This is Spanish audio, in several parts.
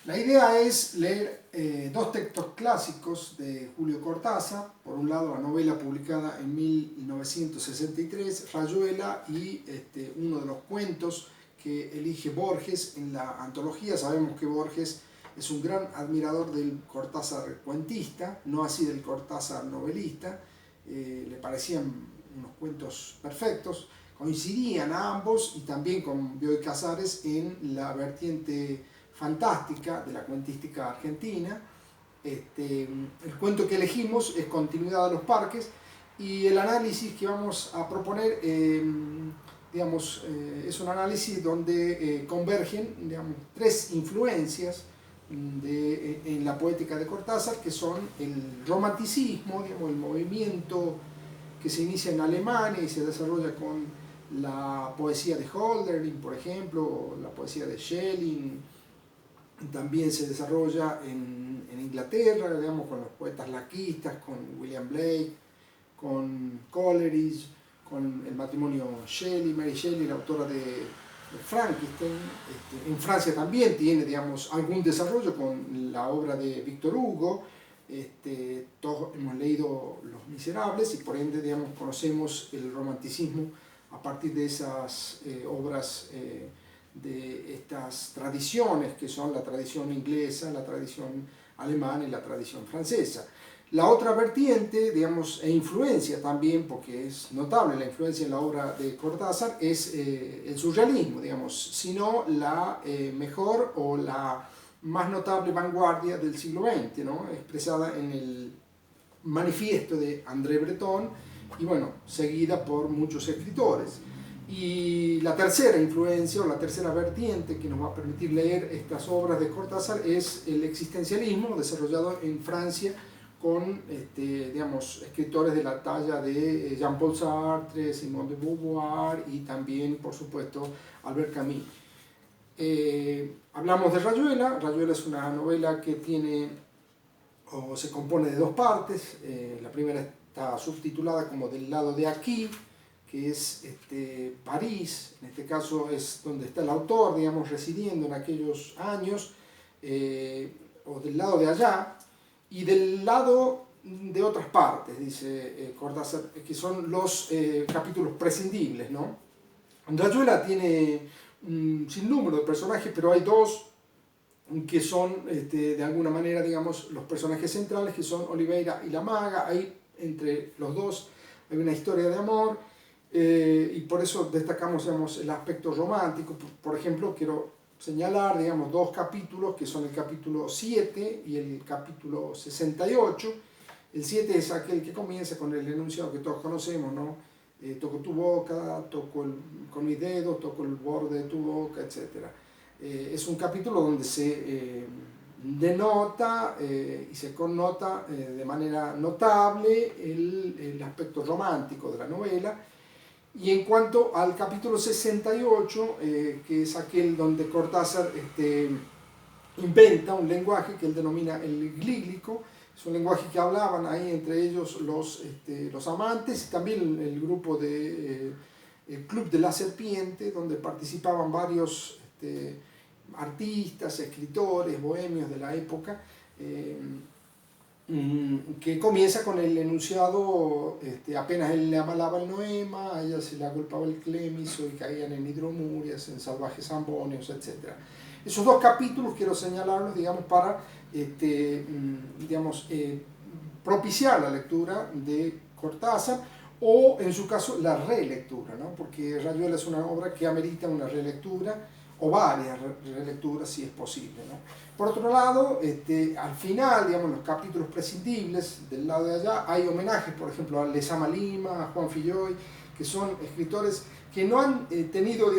La idea es leer dos textos clásicos de Julio Cortázar. Por un lado, la novela publicada en 1963, Rayuela, y uno de los cuentos que elige Borges en la antología. Sabemos que Borges es un gran admirador del Cortázar cuentista, no así del Cortázar novelista. Le parecían unos cuentos perfectos. Coincidían a ambos, y también con Bioy Casares, en la vertiente fantástica de la cuentística argentina. El cuento que elegimos es Continuidad de los Parques, y el análisis que vamos a proponer es un análisis donde convergen tres influencias en la poética de Cortázar, que son el romanticismo, el movimiento que se inicia en Alemania y se desarrolla con la poesía de Hölderlin, por ejemplo, la poesía de Schelling. También se desarrolla en Inglaterra, con los poetas laquistas, con William Blake, con Coleridge, con el matrimonio Mary Shelley, la autora de Frankenstein. En Francia también tiene, algún desarrollo con la obra de Victor Hugo. Todos hemos leído Los Miserables y por ende, conocemos el romanticismo a partir de esas obras, de estas tradiciones que son la tradición inglesa, la tradición alemana y la tradición francesa. La otra vertiente, e influencia también, porque es notable la influencia en la obra de Cortázar, es el surrealismo, sino la mejor o la más notable vanguardia del siglo XX, ¿no? Expresada en el manifiesto de André Breton y seguida por muchos escritores. Y la tercera influencia o la tercera vertiente que nos va a permitir leer estas obras de Cortázar es el existencialismo, desarrollado en Francia con escritores de la talla de Jean-Paul Sartre, Simone de Beauvoir y también, por supuesto, Albert Camus. Hablamos de Rayuela. Rayuela es una novela que se compone de dos partes. La primera está subtitulada como Del lado de aquí, que es París. En este caso es donde está el autor, residiendo en aquellos años, o del lado de allá, y del lado de otras partes, dice Cortázar, que son los capítulos prescindibles, ¿no? Rayuela tiene un sinnúmero de personajes, pero hay dos que son de alguna manera, los personajes centrales, que son Oliveira y la maga. Ahí entre los dos hay una historia de amor, y por eso destacamos el aspecto romántico. Por ejemplo, quiero señalar dos capítulos que son el capítulo 7 y el capítulo 68. El 7 es aquel que comienza con el enunciado que todos conocemos, ¿no? Toco tu boca, con mis dedos, toco el borde de tu boca, etc. Es un capítulo donde se denota y se connota de manera notable el aspecto romántico de la novela. Y en cuanto al capítulo 68, que es aquel donde Cortázar inventa un lenguaje que él denomina el glíglico. Es un lenguaje que hablaban ahí entre ellos los amantes, y también el grupo el Club de la Serpiente, donde participaban varios artistas, escritores, bohemios de la época, que comienza con el enunciado: apenas él le amalaba el noema, a ella se le agolpaba el clemiso y caían en hidromurias, en salvajes ambonios, etc. Esos dos capítulos quiero señalarlos, para propiciar la lectura de Cortázar, o en su caso la relectura, ¿no? Porque Rayuela es una obra que amerita una relectura, o varias relecturas si es posible, ¿no? Por otro lado, al final, los capítulos prescindibles, del lado de allá, hay homenajes, por ejemplo, a Lezama Lima, a Juan Filloy, que son escritores que no han tenido,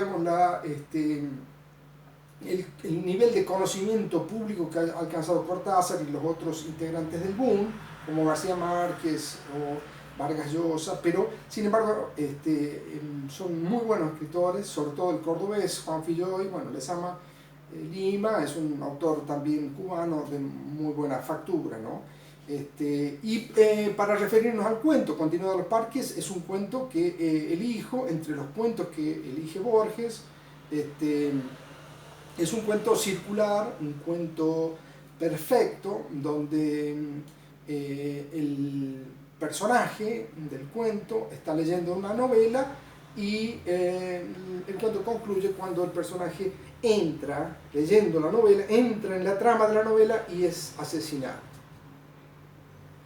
el nivel de conocimiento público que ha alcanzado Cortázar y los otros integrantes del boom, como García Márquez o Vargas Llosa, pero sin embargo son muy buenos escritores, sobre todo el cordobés Juan Filloy. Lezama Lima es un autor también cubano de muy buena factura, ¿no? Para referirnos al cuento Continuidad de los Parques, es un cuento que elijo entre los cuentos que elige Borges, Es un cuento circular, un cuento perfecto, donde el personaje del cuento está leyendo una novela y el cuento concluye cuando el personaje entra, leyendo la novela, entra en la trama de la novela y es asesinado.